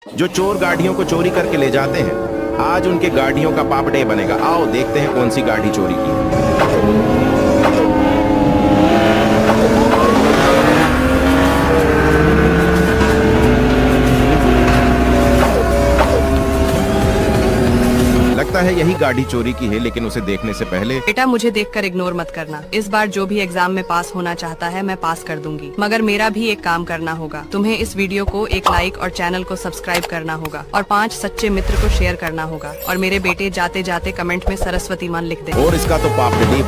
जो चोर गाड़ियों को चोरी करके ले जाते हैं, आज उनके गाड़ियों का पाप डे बनेगा। आओ देखते हैं कौन सी गाड़ी चोरी की है। लगता है यही गाड़ी चोरी की है, लेकिन उसे देखने से पहले बेटा मुझे देखकर इग्नोर मत करना। इस बार जो भी एग्जाम में पास होना चाहता है मैं पास कर दूंगी, मगर मेरा भी एक काम करना होगा। तुम्हें इस वीडियो को एक लाइक और चैनल को सब्सक्राइब करना होगा और 5 सच्चे मित्र को शेयर करना होगा। और मेरे बेटे जाते जाते कमेंट में सरस्वती मान लिख दे। और इसका तो पाप डे बन ही